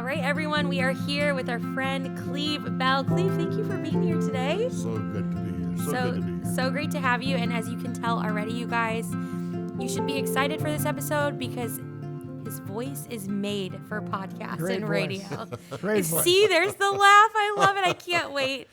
All right, everyone, we are here with our friend Cleve Bell. Cleve, thank you for being here today. So good to be here. So good to be here. So great to have you. And as you can tell already, you guys, you should be excited for this episode because his voice is made for podcasts Great and voice. radio. Great voice. See, there's the laugh. I love it. I can't wait.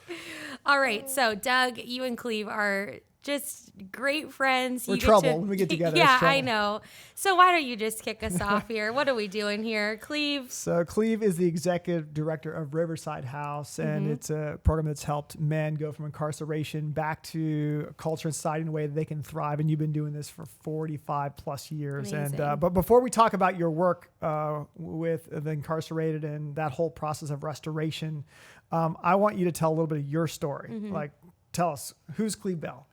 All right, so Doug, you and Cleve are just great friends. We're trouble when we get together. Yeah, It's trouble. I know. So why don't you just kick us off here? What are we doing here? Cleve? So Cleve is the executive director of Riverside House, and it's a program that's helped men go from incarceration back to culture and society in a way that they can thrive. And you've been doing this for 45 plus years. Amazing. And but before we talk about your work with the incarcerated and that whole process of restoration, I want you to tell a little bit of your story. Like, tell us, who's Cleve Bell?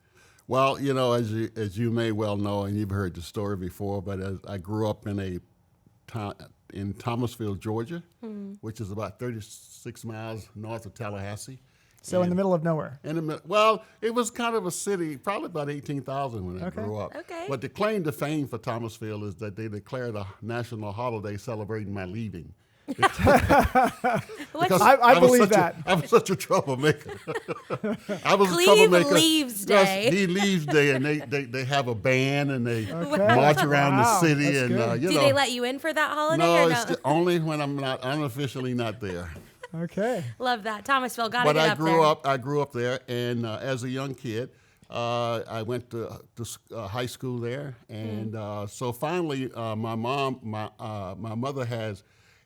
Well, you know, as you may well know, and you've heard the story before, but as I grew up in Thomasville, Georgia, which is about 36 miles north of Tallahassee. So in the middle of nowhere. Well, it was kind of a city, probably about 18,000 when I grew up. Okay. But the claim to fame for Thomasville is that they declared a national holiday celebrating my leaving. Because I believe that. I was such a troublemaker. I was Cleve a troublemaker. leaves Yes, day. he leaves day, and they have a band and they march around the Wow, city, that's and good. you Do know. they let you in for that holiday no, or it's no? only when I'm not unofficially not there. Okay. Love that. Thomasville, got to But get I up there. I grew up there, and as a young kid, I went to high school there, and so finally, my mother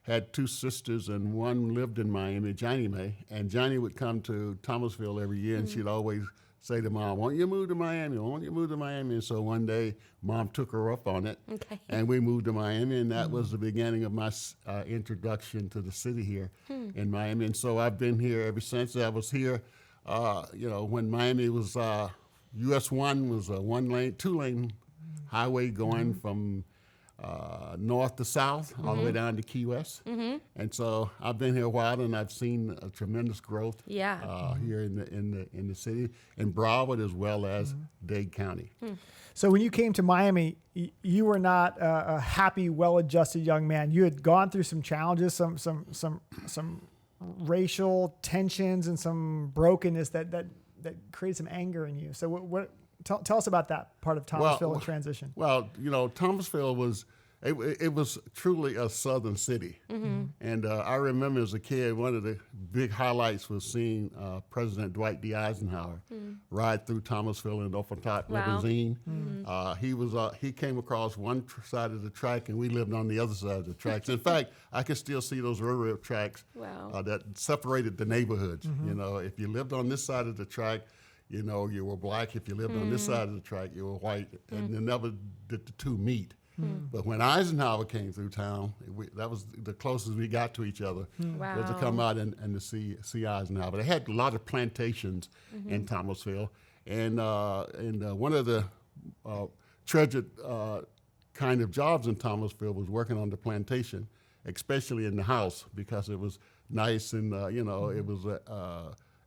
had two sisters, and one lived in Miami, Johnny Mae, and Johnny would come to Thomasville every year, and she'd always say to Mom, "Why don't you move to Miami? Why don't you move to Miami?" And so one day, Mom took her up on it, Okay. and we moved to Miami, and that was the beginning of my introduction to the city here in Miami. And so I've been here ever since. I was here, when Miami was US 1 was a two-lane highway going from north to south, all the way down to Key West. And so I've been here a while, and I've seen a tremendous growth Yeah. here in the city, in Broward as well as Dade County. So when you came to Miami, you were not a happy, well-adjusted young man. You had gone through some challenges, some racial tensions, and some brokenness that created some anger in you. So tell us about that part of Thomasville and transition. Well, Thomasville was truly a southern city. And I remember as a kid, one of the big highlights was seeing President 𝘼𝙐𝙑 ride through Thomasville and up on top limousine. He came across one side of the track, and we lived on the other side of the tracks. In fact, I can still see those railroad tracks that separated the neighborhoods. If you lived on this side of the track, you were black. If you lived on this side of the track, you were white. And they never did the two meet. But when Eisenhower came through town, that was the closest we got to each other, was to come out and to see Eisenhower. They had a lot of plantations in Thomasville, and one of the treasured kind of jobs in Thomasville was working on the plantation, especially in the house, because it was nice and it was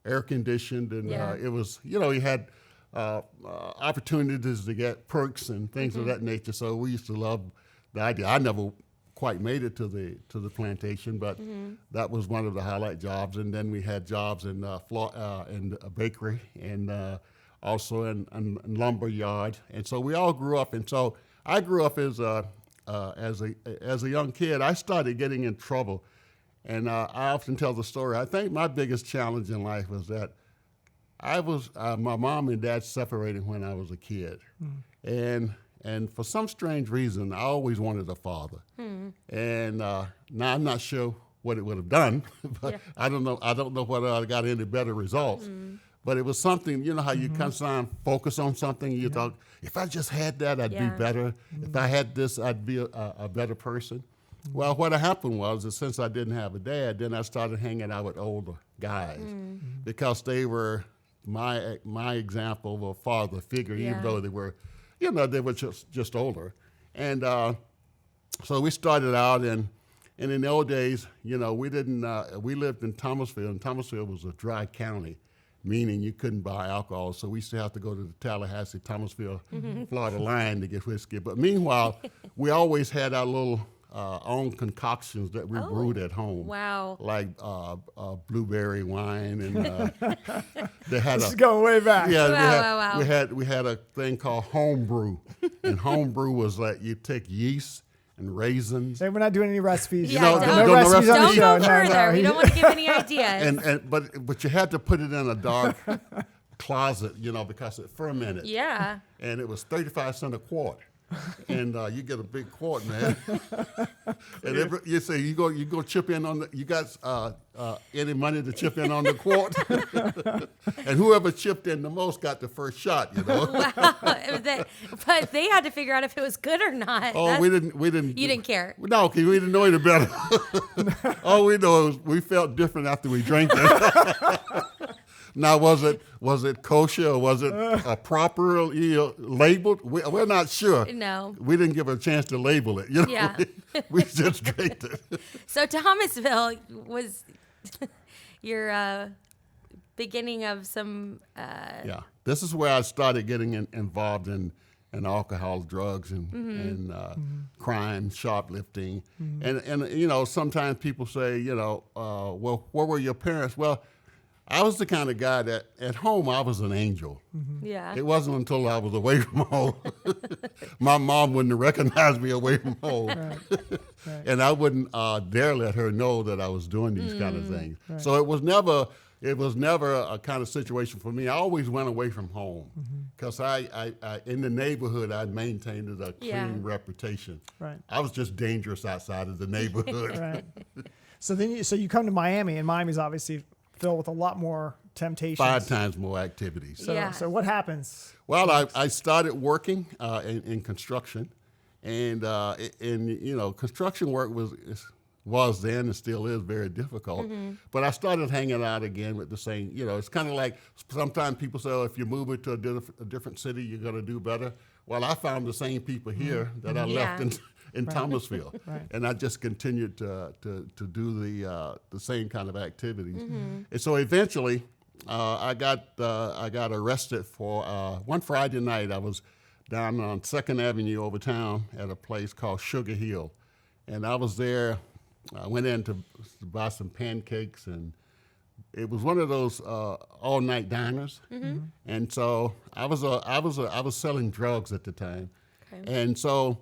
air conditioned, and it was you had opportunities to get perks and things of that nature. So we used to love the idea. I never quite made it to the plantation, but that was one of the highlight jobs. And then we had jobs in a bakery, and also in lumber yard. And so we all grew up. And so I grew up as a young kid. I started getting in trouble, and I often tell the story. I think my biggest challenge in life was that my mom and dad separated when I was a kid, and for some strange reason, I always wanted a father. And now I'm not sure what it would have done, but I don't know whether I got any better results. But it was something, how you constantly focus on something, you thought, if I just had that, I'd be better. If I had this, I'd be a better person. Well, what happened was that since I didn't have a dad, then I started hanging out with older guys because they were my example of a father figure, even though they were, they were just older. And so we started out, and in the old days, we didn't, we lived in Thomasville, and Thomasville was a dry county, meaning you couldn't buy alcohol. So we used to have to go to the Tallahassee, Thomasville, Florida line to get whiskey. But meanwhile, we always had our little own concoctions that we brewed at home. Wow. Like blueberry wine, and they had This is going way back. Yeah, Wow. we had a thing called home brew, and home brew was like you take yeast and raisins. Hey, we're not doing any recipes. Yeah, No, don't, no recipes on the don't show. go further. We don't want to give any ideas. But you had to put it in a dark closet, because it fermented. Yeah. And it was 35 cents a quart. And you get a big quart, man. And you say you go chip in on you got any money to chip in on the quart? And whoever chipped in the most got the first shot, Wow. But they had to figure out if it was good or not. Oh, we didn't. You didn't care. No, because we didn't know any better. All we know is we felt different after we drank it. Now, was it kosher or was it properly labeled? We're not sure. No. We didn't give a chance to label it. Yeah. We just drank it. So Thomasville was your beginning of some. Yeah, this is where I started getting involved in alcohol, drugs, and crime, shoplifting, and sometimes people say, well, where were your parents? Well, I was the kind of guy that at home I was an angel. Yeah. It wasn't until I was away from home. My mom wouldn't have recognized me away from home. Right. And I wouldn't dare let her know that I was doing these kind of things. Right. So it was never a kind of situation for me. I always went away from home because I in the neighborhood I maintained a clean reputation. Right. I was just dangerous outside of the neighborhood. Right. So you come to Miami, and Miami's obviously filled with a lot more temptations. 5 times more activities. So what happens? Well, I started working in construction, and construction work was then and still is very difficult. But I started hanging out again with the same. It's kind of like sometimes people say, if you move to a different city, you're going to do better. Well, I found the same people here that I left in Thomasville, and I just continued to do the same kind of activities. And so eventually, I got arrested for one Friday night. I was down on 2nd Avenue over town at a place called Sugar Hill, and I was there. I went in to buy some pancakes, and it was one of those all-night diners. And so I was selling drugs at the time, and so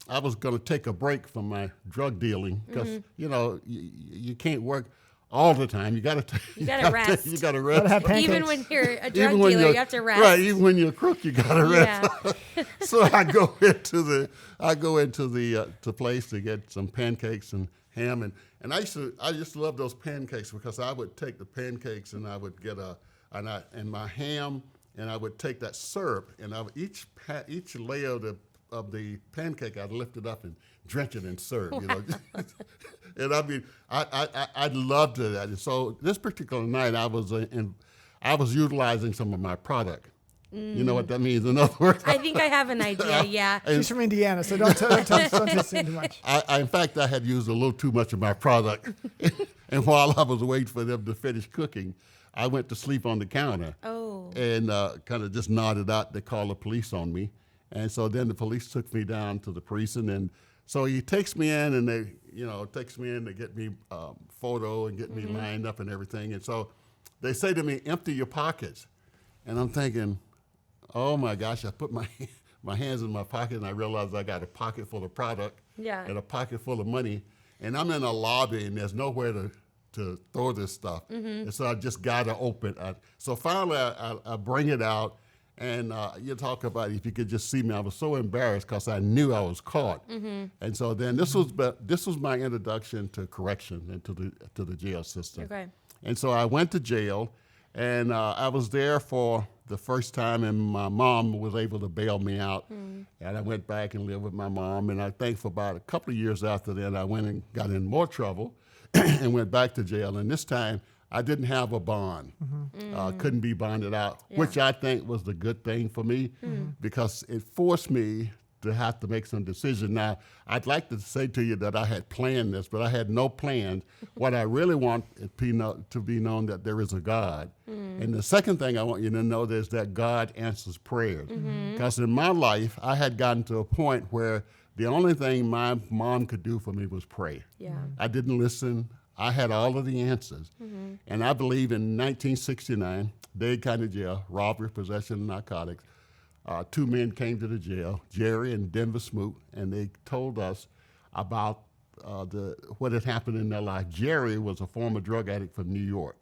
I was going to take a break from my drug dealing because you can't work all the time. You got to rest. You got to rest. Have pancakes. Even when you're a drug dealer, you have to rest. Right. Even when you're a crook, you got to rest. Yeah. So I go into the place to get some pancakes and ham, and I used to love those pancakes because I would take the pancakes and I would get my ham, and I would take that syrup, and each layer of the pancake I'd lift it up and drench it in syrup. And I mean I loved that. And so this particular night I was utilizing some of my product. You know what that means? In other words, I think I have an idea. Yeah. She's from Indiana, so don't test too much. In fact, I had used a little too much of my product. And while I was waiting for them to finish cooking, I went to sleep on the counter. Oh. And kind of just nodded out. They called the police on me. And so then the police took me down to the precinct. And so he takes me in, and they get me photo and get me lined up and everything. And so they say to me, empty your pockets. And I'm thinking, oh my gosh, I put my hands in my pocket, and I realized I got a pocket full of product and a pocket full of money, and I'm in a lobby, and there's nowhere to throw this stuff. And so I just got to open. So finally, I bring it out, and you talk about if you could just see me, I was so embarrassed because I knew I was caught. And so then this was my introduction to correction and to the jail system. Okay. And so I went to jail, and I was there for the first time, and my mom was able to bail me out. And I went back and lived with my mom, and I think for about a couple of years after that, I went and got in more trouble and went back to jail. And this time, I didn't have a bond. Couldn't be bonded out, which I think was the good thing for me because it forced me to have to make some decisions. Now, I'd like to say to you that I had planned this, but I had no plans. What I really want is to be known that there is a God. And the second thing I want you to know is that God answers prayers. Because in my life, I had gotten to a point where the only thing my mom could do for me was pray. Yeah. I didn't listen. I had all of the answers. And I believe in 1969, 𝘾𝘼𝙍𝙑 jail, robbery, possession of narcotics. 2 men came to the jail, Jerry and Denver Smoot, and they told us about what had happened in their life. Jerry was a former drug addict from New York.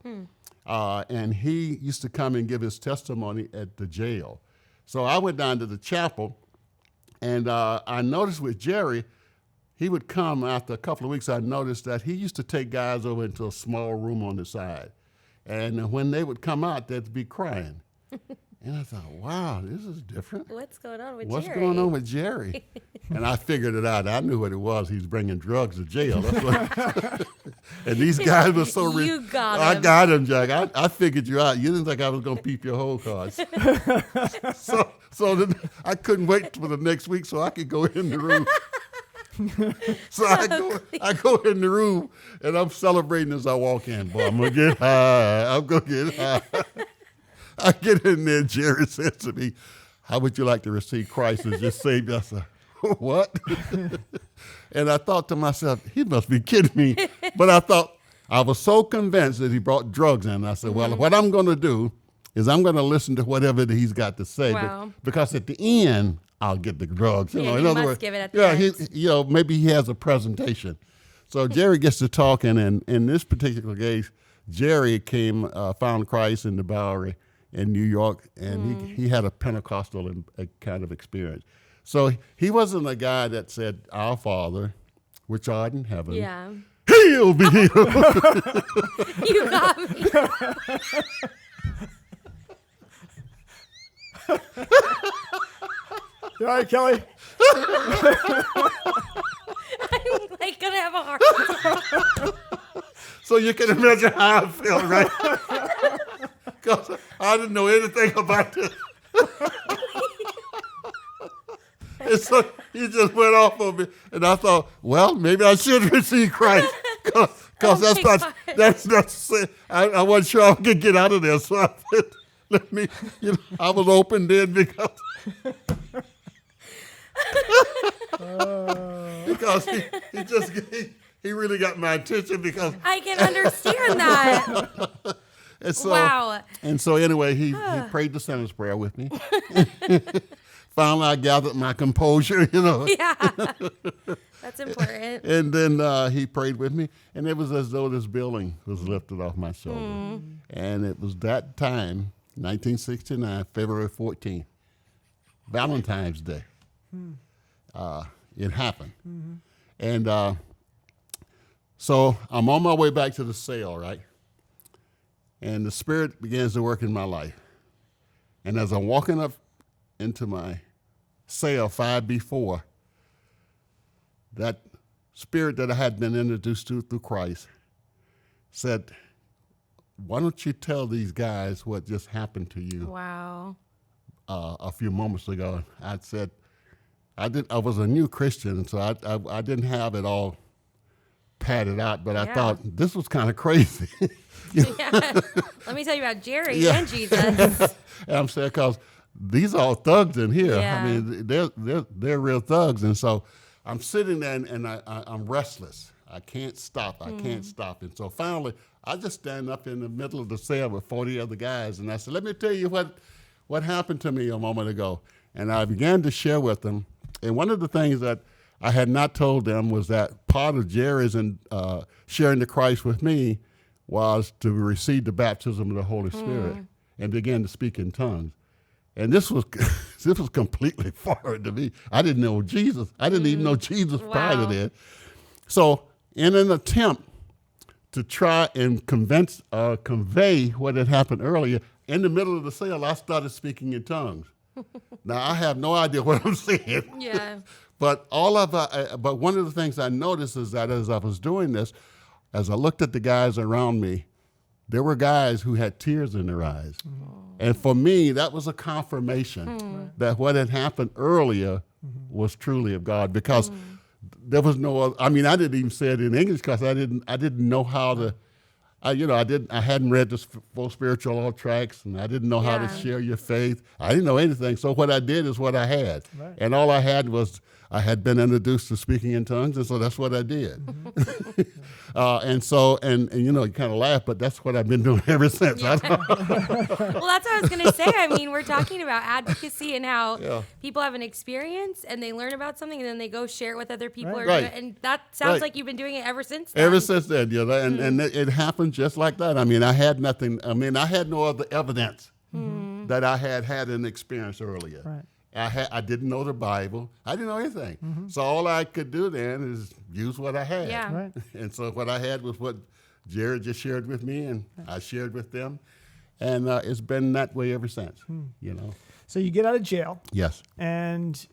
And he used to come and give his testimony at the jail. So I went down to the chapel, and I noticed with Jerry, he would come after a couple of weeks. I noticed that he used to take guys over into a small room on the side. And when they would come out, they'd be crying. And I thought, wow, this is different. What's going on with What's Jerry? going on with Jerry? And I figured it out. I knew what it was. He's bringing drugs to jail. That's what and these guys were so rich. You got I him. got him, Jack. I figured you out. You didn't think I was going to peep your whole cards. so then I couldn't wait for the next week so I could go in the room. So I go in the room, and I'm celebrating as I walk in. Boy, I'm going to get high. I'm going to get high. I get in there, Jerry says to me, how would you like to receive Christ as your Savior? I said, what? And I thought to myself, he must be kidding me. But I thought, I was so convinced that he brought drugs in. I said, well, what I'm going to do is I'm going to listen to whatever he's got to say. Wow. Because at the end, I'll get the drugs. Yeah, in you other must words, give it at the end. maybe he has a presentation. So Jerry gets to talking, and in this particular case, Jerry found Christ in the Bowery in New York, and he had a Pentecostal kind of experience. So he wasn't a guy that said, Our Father, which art in heaven, Yeah. he'll be healed. You got me. You all right, Kelly? I'm like gonna have a heart. So you can imagine how I felt, right? Because I didn't know anything about this. And so he just went off on me, and I thought, well, maybe I should receive Christ, because that's not. I wasn't sure I could get out of there, so I said, let me. I was open then because he really got my attention because. I can understand that. And so, Wow. And so anyway, he prayed the sinner's prayer with me. Finally, I gathered my composure, Yeah. That's important. And then he prayed with me, and it was as though this building was lifted off my shoulder. And it was that time, 1969, February 14th, Valentine's Day. It happened. And so I'm on my way back to the cell, right? And the Spirit begins to work in my life. And as I'm walking up into my cell 5B4, that Spirit that I had been introduced to through Christ said, why don't you tell these guys what just happened to you Wow. a few moments ago? I said, I was a new Christian, so I didn't have it all padded out, but I thought this was kind of crazy. Yeah. Let me tell you about Jerry and Jesus. And I'm saying, because these are all thugs in here. Yeah. I mean, they're real thugs. And so I'm sitting there, and I'm restless. I can't stop. I can't stop. And so finally, I just stand up in the middle of the cell with 40 other guys, and I said, let me tell you what happened to me a moment ago. And I began to share with them. And one of the things that I had not told them was that part of Jerry's sharing the Christ with me was to receive the baptism of the Holy Spirit and begin to speak in tongues. And this was completely foreign to me. I didn't know Jesus. I didn't even know Jesus prior to that. So in an attempt to try and convey what had happened earlier, in the middle of the cell, I started speaking in tongues. Now, I have no idea what I'm saying. Yeah. But one of the things I noticed is that as I was doing this, as I looked at the guys around me, there were guys who had tears in their eyes. And for me, that was a confirmation that what had happened earlier was truly of God, because there was no other, I mean, I didn't even say it in English because I didn't know how I hadn't read the full spiritual law tracts, and I didn't know how to share your faith. I didn't know anything. So what I did is what I had. Right. And all I had was, I had been introduced to speaking in tongues, and so that's what I did. Mm-hmm. And you kind of laugh, but that's what I've been doing ever since. Well, that's what I was going to say. I mean, we're talking about advocacy and how people have an experience and they learn about something and then they go share it with other people. Right. And that sounds like you've been doing it ever since then. Ever since then, and it happened just like that. I mean, I had nothing. I mean, I had no other evidence that I had an experience earlier. Right. I didn't know the Bible. I didn't know anything. So all I could do then is use what I had. Yeah. Right. And so what I had was what Jared just shared with me, and I shared with them. And it's been that way ever since, So you get out of jail, Yes. and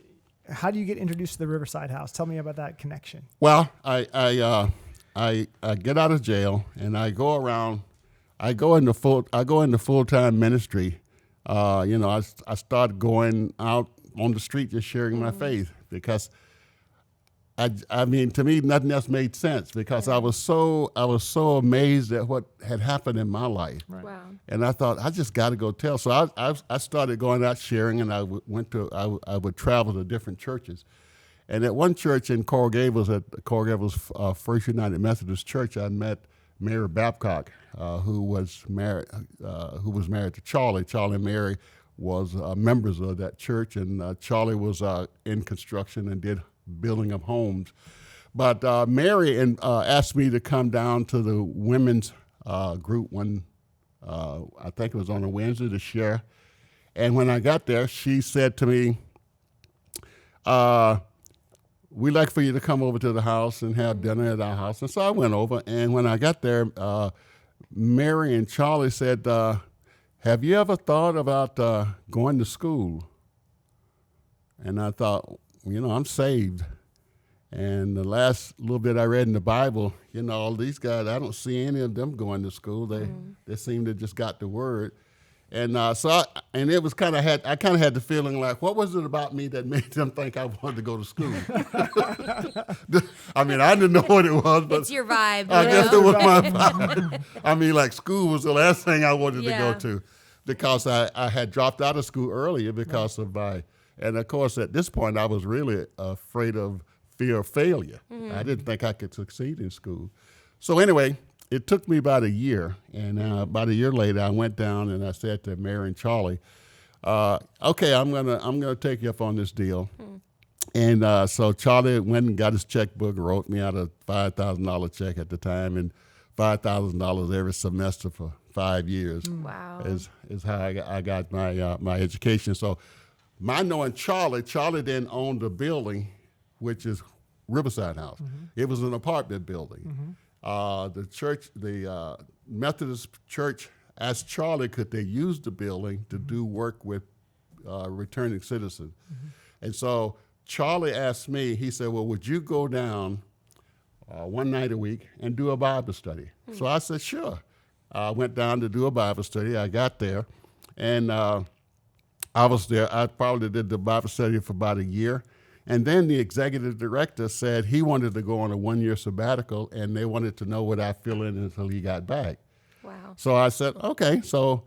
how do you get introduced to the Riverside House? Tell me about that connection. Well, I get out of jail, and I go around. I go into full-time ministry. I started going out on the street just sharing my faith, because I mean, to me, nothing else made sense, because I was so amazed at what had happened in my life. Right. Wow. And I thought, I just got to go tell. So I started going out sharing, and I would travel to different churches. And at one church in 𝘾𝘼𝙉𝙍𝙍 First United Methodist Church, I met Mary Babcock, who was married to Charlie. Charlie and Mary was members of that church, and Charlie was in construction and did building of homes. But Mary asked me to come down to the women's group one, I think it was on a Wednesday, to share. And when I got there, she said to me, we'd like for you to come over to the house and have dinner at our house. And so I went over, and when I got there, Mary and Charlie said, have you ever thought about going to school? And I thought, I'm saved. And the last little bit I read in the Bible, all these guys, I don't see any of them going to school. They seem to just got the word. And it was I kind of had the feeling like, what was it about me that made them think I wanted to go to school? I mean, I didn't know what it was, but It's your vibe. I guess it was my vibe. I mean, like, school was the last thing I wanted to go to, because I had dropped out of school earlier because of and of course at this point I was really afraid of fear of failure. I didn't think I could succeed in school. So anyway, it took me about a year, and about a year later, I went down and I said to Mary and Charlie, "Okay, I'm gonna take you up on this deal." And so Charlie went and got his checkbook, wrote me out a $5,000 check at the time, and $5,000 every semester for 5 years. Wow. Is how I got my education. So my knowing Charlie then owned a building, which is Riverside House. It was an apartment building. The church, the Methodist church, asked Charlie could they use the building to do work with returning citizens. And so Charlie asked me, he said, well, would you go down one night a week and do a Bible study? So I said, sure. I went down to do a Bible study. I got there, and I was there. I probably did the Bible study for about a year. And then the executive director said he wanted to go on a 1-year sabbatical, and they wanted to know what I fill in until he got back. Wow. So I said, okay. So,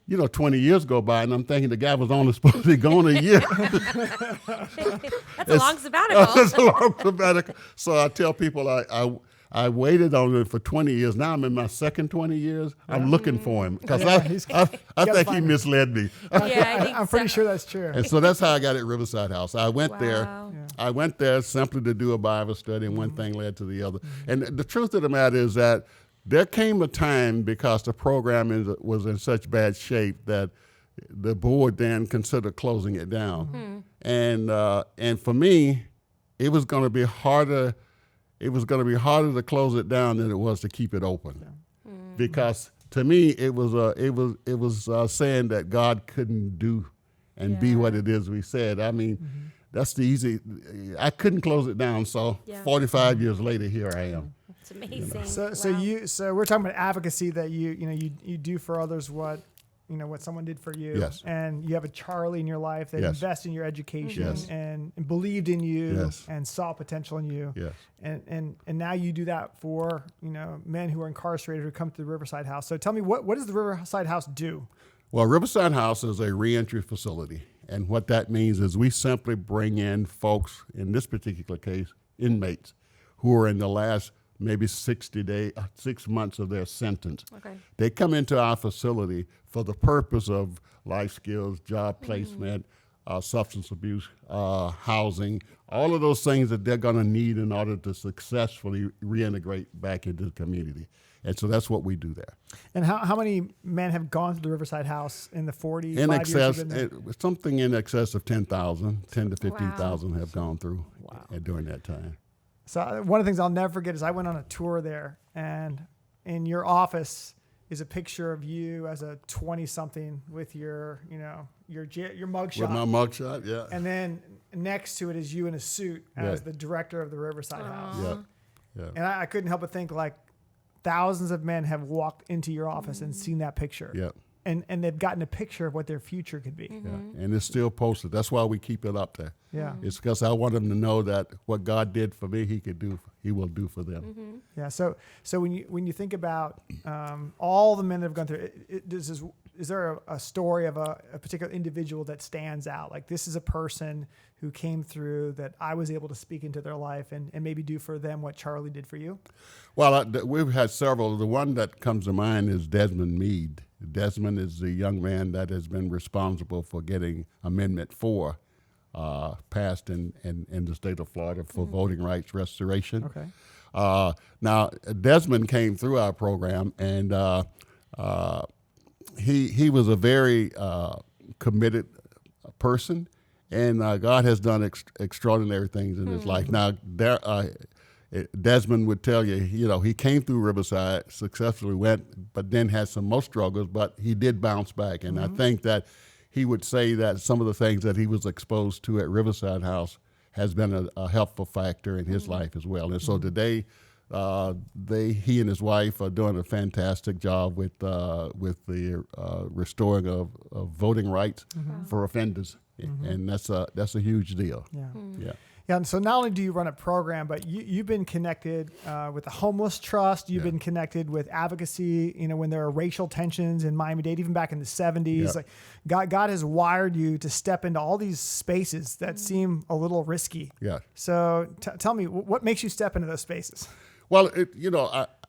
20 years go by, and I'm thinking the guy was only supposed to be gone a year. That's a long sabbatical. That's a long sabbatical. So I tell people I waited on him for 20 years. Now I'm in my second 20 years. I'm looking for him, because I think he misled me. Yeah, I think I'm pretty sure that's true. And so that's how I got at Riverside House. I went there. Wow. I went there simply to do a Bible study, and one thing led to the other. And the truth of the matter is that there came a time, because the program was in such bad shape, that the board then considered closing it down. And for me, it was going to be harder. It was going to be harder to close it down than it was to keep it open, because to me it was saying that God couldn't do and be what it is we said. I mean, that's the easy. I couldn't close it down. So 45 years later, here I am. It's amazing. So we're talking about advocacy, that you do for others what what someone did for you. Yes. And you have a Charlie in your life that Yes. invested in your education Yes. and believed in you Yes. and saw potential in you. Yes. And now you do that for, men who are incarcerated who come to the Riverside House. So tell me, what does the Riverside House do? Well, Riverside House is a reentry facility. And what that means is we simply bring in folks, in this particular case, inmates, who are in the last maybe 6 months of their sentence. Okay. They come into our facility for the purpose of life skills, job placement, substance abuse, housing, all of those things that they're going to need in order to successfully reintegrate back into the community. And so that's what we do there. And how many men have gone to the Riverside House in the 45 In years excess, you've been there? something in excess of 10,000, 10 to 15,000 have gone through during that time. So one of the things I'll never forget is I went on a tour there, and in your office is a picture of you as a 20-something with your mugshot. With my mugshot, yeah. And then next to it is you in a suit as the director of the Riverside House. Yeah. And I couldn't help but think, like, thousands of men have walked into your office and seen that picture. Yeah. And they've gotten a picture of what their future could be. Yeah. And it's still posted. That's why we keep it up there. Yeah. It's because I want them to know that what God did for me, He will do for them. Yeah. So when you think about all the men that have gone through it, is there a story of a particular individual that stands out? Like, this is a person who came through that I was able to speak into their life and maybe do for them what Charlie did for you? Well, we've had several. The one that comes to mind is Desmond Meade. Desmond is the young man that has been responsible for getting Amendment 4 passed in the state of Florida for voting rights restoration. Okay. Now, Desmond came through our program, and he was a very committed person, and God has done extraordinary things in his life. Now, Desmond would tell you, he came through Riverside, successfully went, but then had some more struggles, but he did bounce back. And I think that he would say that some of the things that he was exposed to at Riverside House has been a helpful factor in his life as well. And so today, he and his wife are doing a fantastic job with the restoring of voting rights for offenders, and that's a huge deal. Yeah. Yeah, and so not only do you run a program, but you've been connected with the Homeless Trust. You've been connected with Advocacy. When there are racial tensions in Miami-Dade, even back in the 70s, like God has wired you to step into all these spaces that seem a little risky. Yeah. So tell me, what makes you step into those spaces? Well,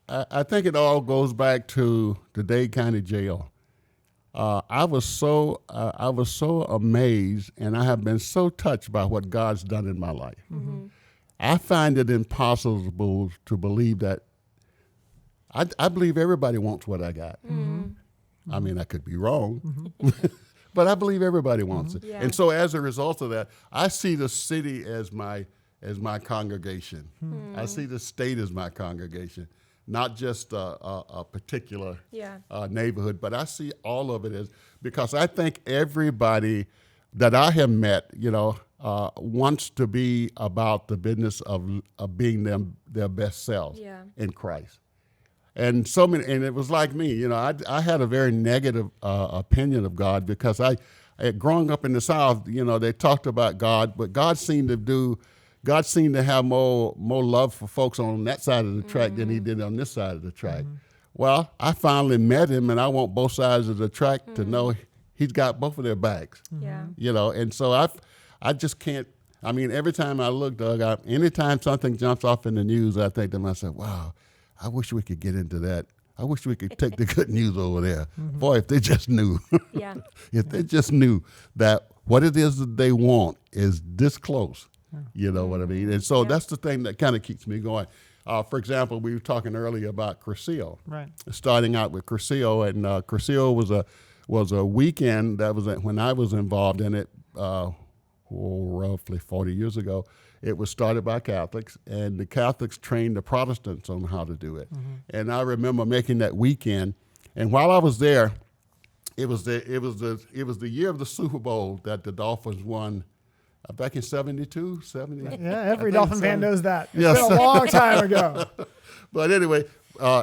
I think it all goes back to the Dade County Jail. I was so amazed, and I have been so touched by what God's done in my life. I find it impossible to believe that. I believe everybody wants what I got. I mean, I could be wrong, but I believe everybody wants it. Yeah. And so, as a result of that, I see the city as my congregation. I see the state as my congregation. Not just a particular neighborhood, but I see all of it as, because I think everybody that I have met, wants to be about the business of being their best selves in Christ. And so many, and it was like me, I had a very negative opinion of God, because I growing up in the South, they talked about God, but God seemed to have more love for folks on that side of the track than he did on this side of the track. Well, I finally met him, and I want both sides of the track to know he's got both of their backs. And so I just can't. I mean, every time I look, Doug, anytime something jumps off in the news, I think to myself, wow, I wish we could get into that. I wish we could take the good news over there. Boy, if they just knew. If they just knew that what it is that they want is this close. You know what I mean? And so that's the thing that kind of keeps me going. For example, we were talking earlier about 𝘾𝘼𝙉. Right. Starting out with 𝘾𝘼𝙉, and 𝘾𝘼𝙉 was a weekend that was when I was involved in it, roughly 40 years ago. It was started by Catholics, and the Catholics trained the Protestants on how to do it. And I remember making that weekend, and while I was there, it was the year of the Super Bowl that the Dolphins won. Back in 72, 70. Yeah, every Dolphin fan knows that. It's Yes. been a long time ago. But anyway,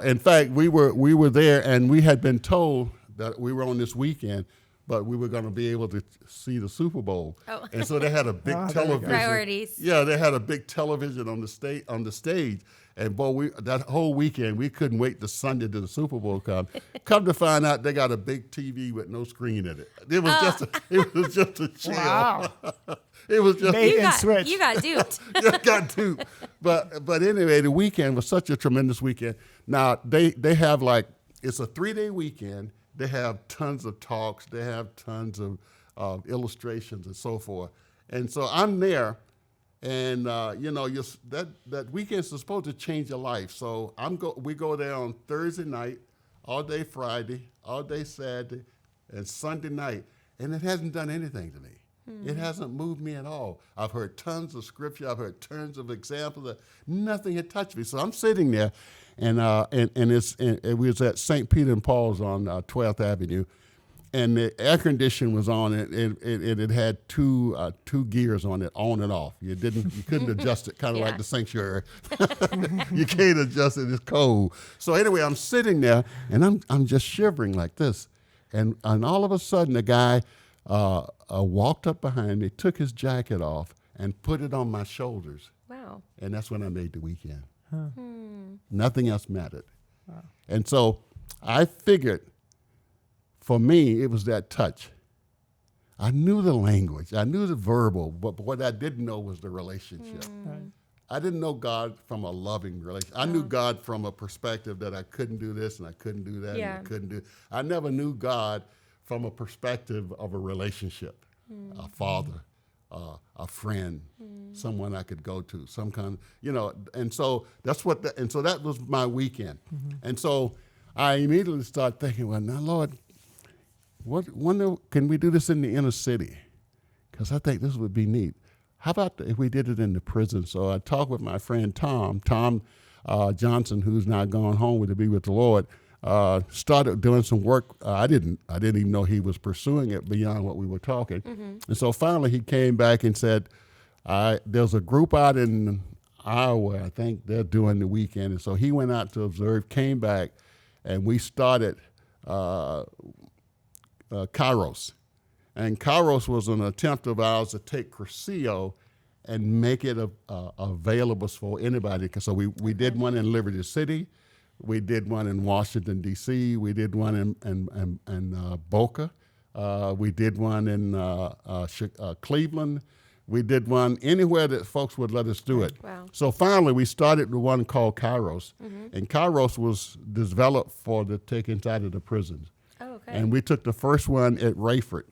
in fact, we were there, and we had been told that we were on this weekend, but we were going to be able to see the Super Bowl. Oh. And so they had a big television. Priorities. Yeah, they had a big television on the stage. And boy, that whole weekend, we couldn't wait to Sunday to the Super Bowl come. Come to find out, they got a big TV with no screen in it. It was just a chill. Wow. It was just Bait and switch. You got duped. got to. But anyway, the weekend was such a tremendous weekend. Now they have it's a 3-day weekend. They have tons of talks. They have tons of illustrations and so forth. And so I'm there, and that weekend's supposed to change your life. So we go there on Thursday night, all day Friday, all day Saturday, and Sunday night, and it hasn't done anything to me. It hasn't moved me at all. I've heard tons of scripture. I've heard tons of examples. Nothing had touched me. So I'm sitting there, and it was at St. Peter and Paul's on 12th Avenue, and the air conditioning was on. It had two gears on it, on and off. You couldn't adjust it, kind of like the sanctuary. You can't adjust it. It's cold. So anyway, I'm sitting there, and I'm just shivering like this, and all of a sudden, the guy walked up behind me, took his jacket off, and put it on my shoulders. Wow. And that's when I made the weekend. Nothing else mattered. Wow. And so I figured, for me, it was that touch. I knew the language. I knew the verbal, but what I didn't know was the relationship. Right. I didn't know God from a loving relationship. I knew God from a perspective that I couldn't do this and I couldn't do that and I couldn't do. I never knew God from a perspective of a relationship, a father, a friend, someone I could go to, some kind of, and so that's so that was my weekend. And so I immediately started thinking, well, now, Lord, can we do this in the inner city? Because I think this would be neat. How about if we did it in the prison? So I talked with my friend Tom Johnson, who's now gone home to be with the Lord. Started doing some work. I didn't even know he was pursuing it beyond what we were talking. And so finally he came back and said, there's a group out in Iowa, I think they're doing the weekend. And so he went out to observe, came back, and we started Kairos. And Kairos was an attempt of ours to take Cursillo and make it available for anybody. So we did one in Liberty City. We did one in Washington, D.C. We did one in Boca. We did one in Cleveland. We did one anywhere that folks would let us do it. Wow. So finally, we started the one called Kairos. And Kairos was developed for the take inside of the prisons. Oh, okay. And we took the first one at Rayford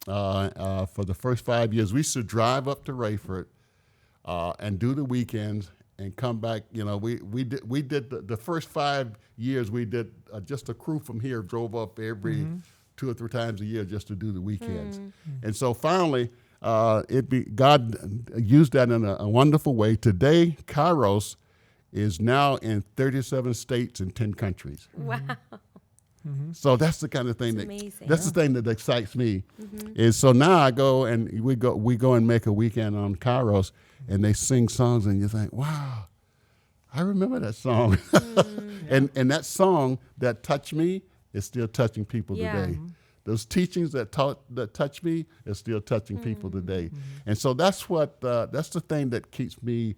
for the first 5 years. We used to drive up to Rayford and do the weekends and come back. We did the first 5 years. We did just a crew from here drove up every 2 or 3 times a year just to do the weekends. And so finally, God used that in a wonderful way. Today, Kairos is now in 37 states and 10 countries. Wow. So that's the kind of thing that's the thing that excites me. Is so now I go and we go and make a weekend on Kairos, and they sing songs, and you think, wow, I remember that song. And that song that touched me is still touching people today. Those teachings that touch me is still touching people today. And so that's the thing that keeps me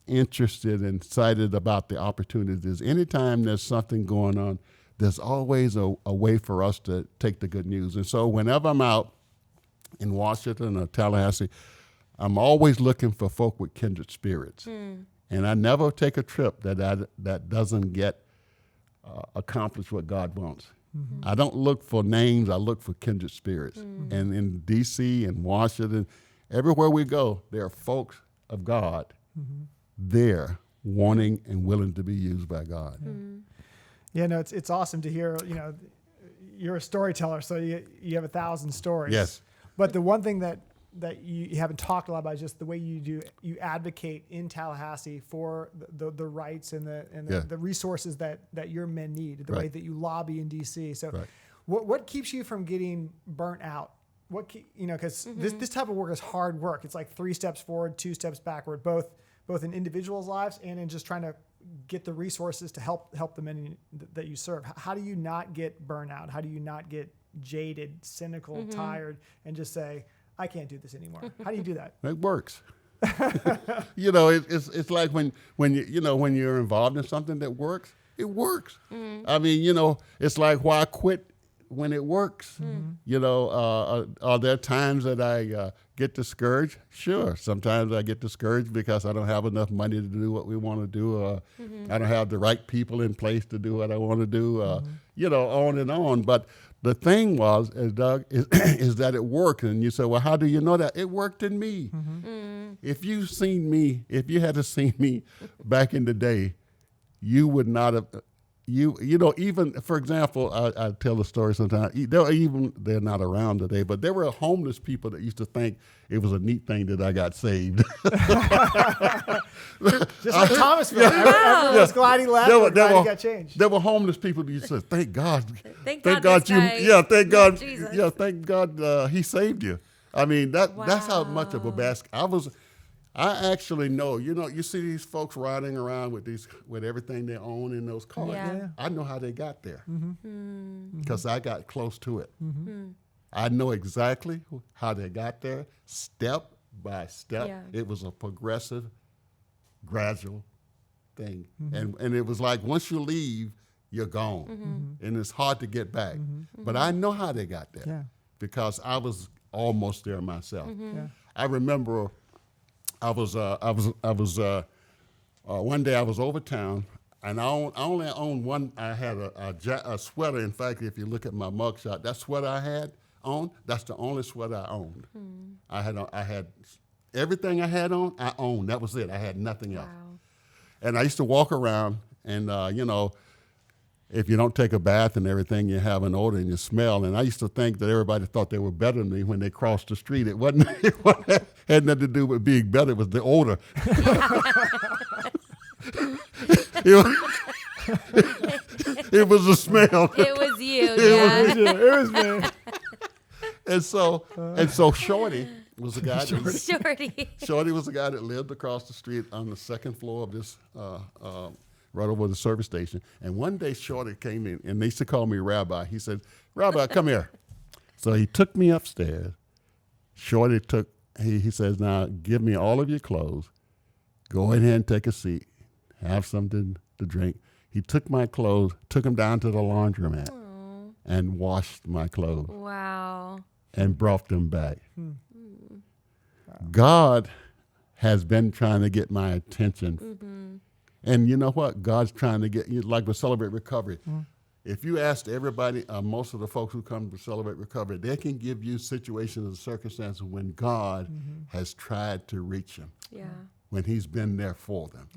interested and excited about the opportunities. Anytime there's something going on, there's always a way for us to take the good news. And so whenever I'm out in Washington or Tallahassee, I'm always looking for folk with kindred spirits. And I never take a trip that doesn't get accomplish what God wants. I don't look for names, I look for kindred spirits. And in D.C. and Washington, everywhere we go, there are folks of God there wanting and willing to be used by God. Yeah, no, it's awesome to hear. You're a storyteller, so you have 1,000 stories. Yes. But the one thing that you haven't talked a lot about is just the way you advocate in Tallahassee for the rights and the resources that your men need, the way that you lobby in DC. So what keeps you from getting burnt out? Because this type of work is hard work. It's like 3 steps forward, 2 steps backward, both in individuals' lives and in just trying to get the resources to help the men that you serve. How do you not get burnout? How do you not get jaded, cynical, tired, and just say, I can't do this anymore? How do you do that? It works. It's like when you're involved in something that works, it works. I mean, it's like why quit when it works. Are there times that I get discouraged? Sure. Sometimes I get discouraged because I don't have enough money to do what we want to do. I don't have the right people in place to do what I want to do. On and on. But the thing was, Doug, is that it worked. And you say, well, how do you know that? It worked in me. If you had seen me back in the day, you would not have, even, for example, I tell the story sometimes, they're not around today, but there were homeless people that used to think it was a neat thing that I got saved. Just like Thomasville. Everyone was glad he left, but glad he got changed. There were homeless people that used to say, thank God. Thank God Thank God he saved you. I mean, that's how much of a basket. I actually know, you see these folks riding around with everything they own in those cars. Yeah. I know how they got there because I got close to it. I know exactly how they got there, step by step. Yeah. It was a progressive, gradual thing. And it was like once you leave, you're gone. And it's hard to get back. But I know how they got there because I was almost there myself. I remember one day I was over town, and I only owned one. I had a sweater. In fact, if you look at my mugshot, that sweater I had on, that's the only sweater I owned. I had everything I had on, I owned. That was it. I had nothing else. Wow. And I used to walk around, and if you don't take a bath and everything, you have an odor and you smell. And I used to think that everybody thought they were better than me when they crossed the street. It had nothing to do with being better. It was the odor. It was the smell. It was you. It was me. And so Shorty was the guy. Shorty was the guy that lived across the street on the second floor of this. Right over the service station. And one day Shorty came in, and they used to call me Rabbi. He said, Rabbi, come here. So he took me upstairs. Shorty he says, now give me all of your clothes. Go ahead and take a seat. Have something to drink. He took my clothes, took them down to the laundromat and washed my clothes. Wow. And brought them back. God has been trying to get my attention. And you know what? God's trying to get you, like with Celebrate Recovery. If you ask everybody, most of the folks who come to Celebrate Recovery, they can give you situations and circumstances when God has tried to reach them. Yeah. When he's been there for them.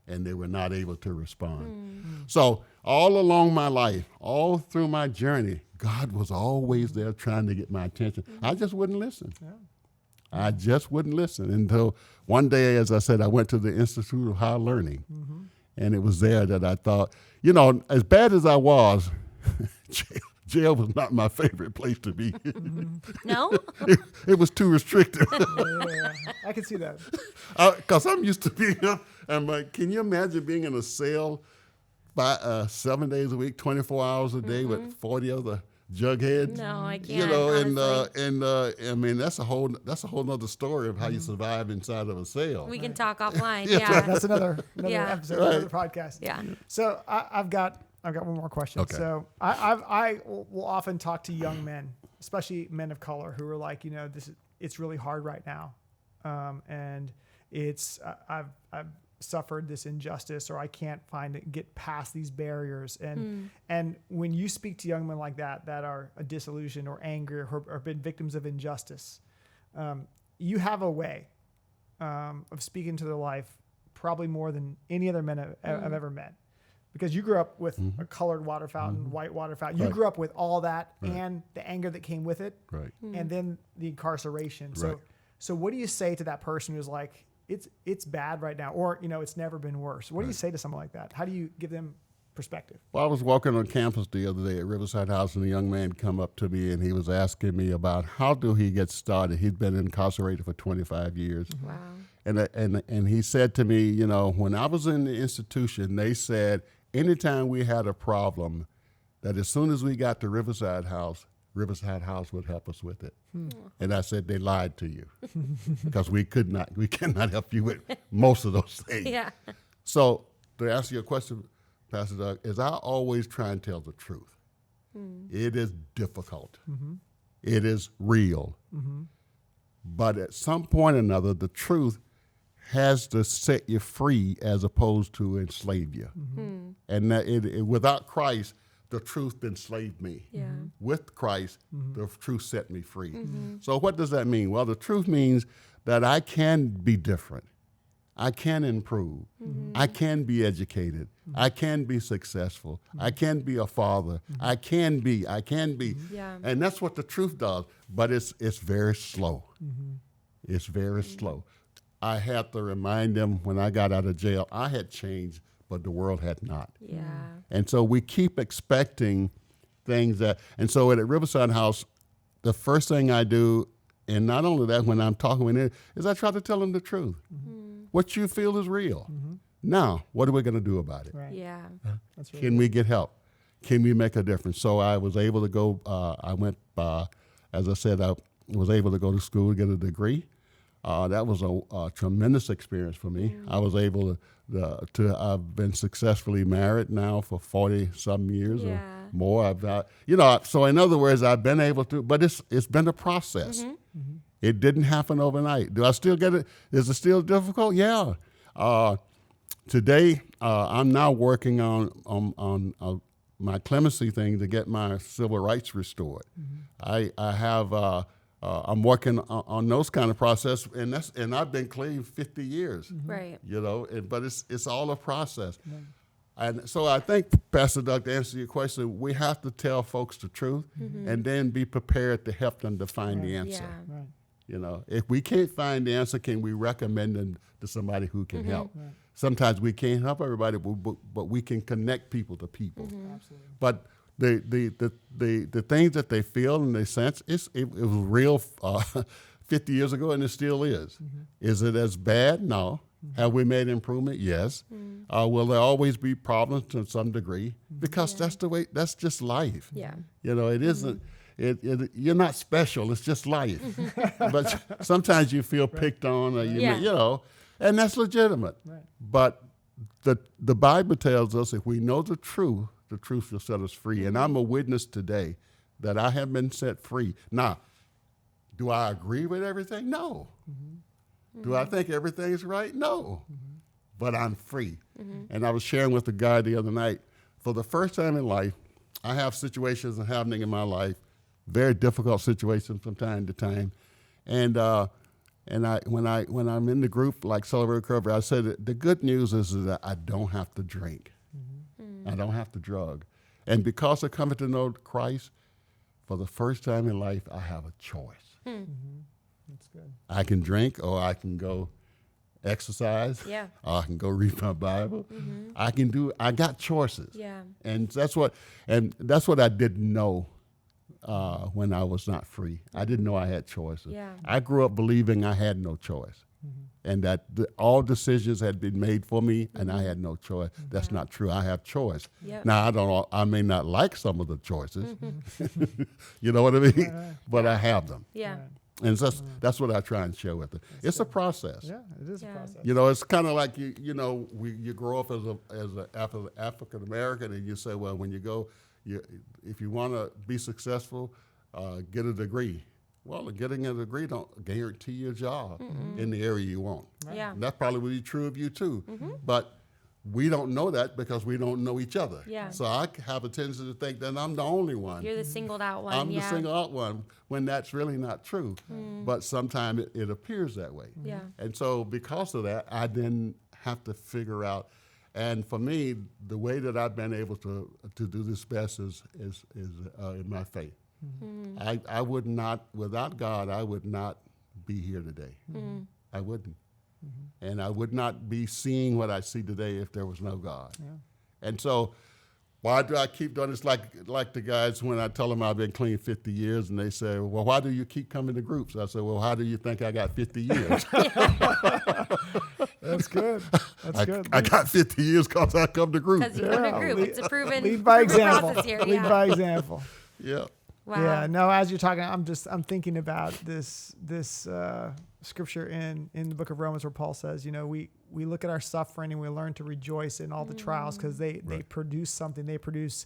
And they were not able to respond. So all along my life, all through my journey, God was always there trying to get my attention. I just wouldn't listen. I just wouldn't listen until one day, as I said, I went to the Institute of Higher Learning. And it was there that I thought, as bad as I was, jail was not my favorite place to be. No? It was too restrictive. Yeah. I can see that. Because I'm used to being, I'm like, can you imagine being in a cell 7 days a week, 24 hours a day with 40 other jugheads? No, I can't. I mean, that's a whole nother story of how you survive inside of a cell. We can talk offline. Yeah. That's another episode, another podcast. Yeah. So I've got one more question. Okay. So I will often talk to young men, especially men of color, who are like, it's really hard right now, and it's I've suffered this injustice, or I can't get past these barriers. And when you speak to young men like that are disillusioned or angry or been victims of injustice, you have a way of speaking to their life probably more than any other men I've ever met. Because you grew up with a colored water fountain, white water fountain. You grew up with all that and the anger that came with it, and then the incarceration. So what do you say to that person who's like, it's bad right now, or it's never been worse? What do you say to someone like that? How do you give them perspective? Well, I was walking on campus the other day at Riverside House, and a young man come up to me, and he was asking me about how do he get started. He'd been incarcerated for 25 years. Wow. And he said to me, you know, when I was in the institution, they said anytime we had a problem, that as soon as we got to Riverside House would help us with it. And I said, they lied to you because we cannot help you with most of those things. Yeah. So to answer your question, Pastor Doug, is I always try and tell the truth. It is difficult. It is real. But at some point or another, the truth has to set you free as opposed to enslave you. And that without Christ, the truth enslaved me. Yeah. With Christ, the truth set me free. So what does that mean? Well, the truth means that I can be different. I can improve. I can be educated. I can be successful. I can be a father. I can be. Yeah. And that's what the truth does. But it's very slow. It's very slow. I had to remind them when I got out of jail, I had changed, but the world had not. Yeah. And so we keep expecting things and so at Riverside House, the first thing I do, and not only that, when I'm talking with them, is I try to tell them the truth. What you feel is real. Now, what are we going to do about it? Right. Yeah. That's really Can we get help? Can we make a difference? So I was able to go, I went, as I said, I was able to go to school, get a degree. That was a tremendous experience for me. I was able to I've been successfully married now for 40-some years or more. So in other words, I've been able to, but it's been a process. It didn't happen overnight. Do I still get it? Is it still difficult? Yeah. Today, I'm now working on my clemency thing to get my civil rights restored. I have. I'm working on those kind of process, and I've been clean 50 years. Right. You know, but it's all a process. And so I think, Pastor Doug, to answer your question, we have to tell folks the truth and then be prepared to help them to find the answer. Yeah. Right. You know, if we can't find the answer, can we recommend them to somebody who can help? Right. Sometimes we can't help everybody, but we can connect people to people. Absolutely. But the things that they feel and they sense, it was real 50 years ago, and it still is. Is it as bad? No. Have we made improvement? Yes. Will there always be problems to some degree? Because that's the way. That's just life. Yeah. You know, it isn't. You're not special. It's just life. But sometimes you feel picked on, or you know, and that's legitimate. Right. But the Bible tells us if we know the truth will set us free. And I'm a witness today that I have been set free. Now, do I agree with everything? No. Do I think everything's right? No. But I'm free. And I was sharing with the guy the other night, for the first time in life, I have situations happening in my life, very difficult situations from time to time. And when I'm in the group like Celebrate Recovery, I said the good news is that I don't have to drink. I don't have to drug. And because I come to know Christ, for the first time in life, I have a choice. That's good. I can drink, or I can go exercise. Yeah. Or I can go read my Bible. I got choices. Yeah. And that's what I didn't know when I was not free. I didn't know I had choices. Yeah. I grew up believing I had no choice. And that all decisions had been made for me, and I had no choice. That's not true. I have choice. Yep. Now, I may not like some of the choices. You know what I mean? But I have them. Yeah. And that's what I try and share with them. It's a process. Yeah, it is a process. You know, it's kind of like you grow up as an African American, and you say, well, when you go, if you want to be successful, get a degree. Well, getting a degree don't guarantee you a job in the area you want. Right. Yeah. And that probably would be true of you too. But we don't know that because we don't know each other. Yeah. So I have a tendency to think that I'm the only one. You're the singled out one. I'm the single out one, when that's really not true. But sometimes it appears that way. Yeah. And so because of that, I then have to figure out. And for me, the way that I've been able to do this best is in my faith. I would not, without God, I would not be here today. I wouldn't. And I would not be seeing what I see today if there was no God. Yeah. And so Why do I keep doing this? Like the guys when I tell them I've been clean 50 years, and they say, well, why do you keep coming to groups? I say, well, how do you think I got 50 years? That's good. That's good. I got 50 years because I come to groups. Because you come to group. It's a proven, lead by example. process here. Lead by example. Yeah. Wow. Yeah. No, as you're talking, I'm thinking about this scripture in the book of Romans where Paul says, we look at our suffering and we learn to rejoice in all the trials because they produce something. They produce,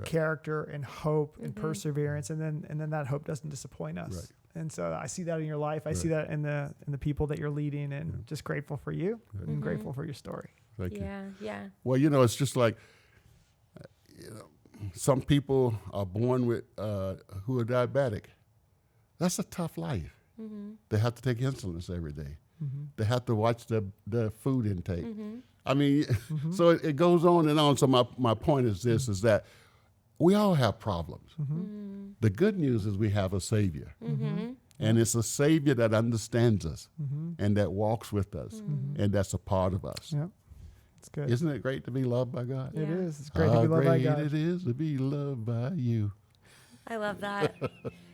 character and hope and perseverance, and then that hope doesn't disappoint us. Right. And so I see that in your life. I see that in the people that you're leading, and just grateful for you and grateful for your story. Thank you. Yeah. Well, it's just like, some people are born with who are diabetic. That's a tough life. They have to take insulin every day. They have to watch their food intake. I mean, so it goes on and on. So my point is this, is that we all have problems. The good news is we have a Savior. And it's a Savior that understands us and that walks with us and that's a part of us. Yep. It's good. Isn't it great to be loved by God? It is. It's great to be loved by God. How great it is to be loved by you. I love that.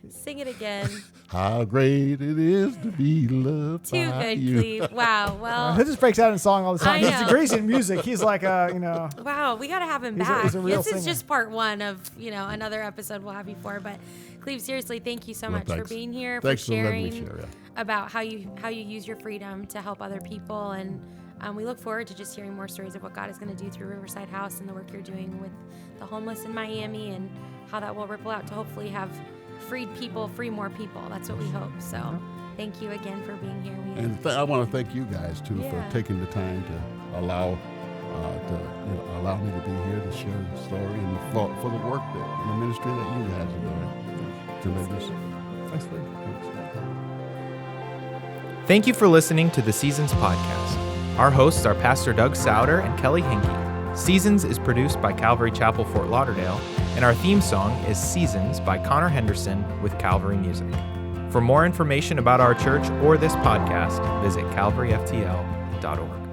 Sing it again. How great it is to be loved Too by good, you. Cleve. Wow. Well, He just breaks out in song all the time. I He's know. degrees in music. He's like wow, we got to have him He's a- back. he's a real This is singer. just part one of, another episode we'll have you for. But Cleve, seriously, thank you so Well, much for thanks. being here, Thanks for for letting me sharing share, yeah. about how you use your freedom to help other people. And we look forward to just hearing more stories of what God is going to do through Riverside House and the work you're doing with the homeless in Miami, and how that will ripple out to hopefully have freed people free more people. That's what we hope. So thank you again for being here. And I want to thank you guys too for taking the time to allow me to be here to share the story and for the work the ministry that you guys are doing. Tremendous. Thanks, Lee. Thank you for listening to the Seasons Podcast. Our hosts are Pastor 𝘼𝙬𝙑 and 𝘾𝙼𝙍𝙑. Seasons is produced by Calvary Chapel Fort Lauderdale, and our theme song is Seasons by Connor Henderson with Calvary Music. For more information about our church or this podcast, visit calvaryftl.org.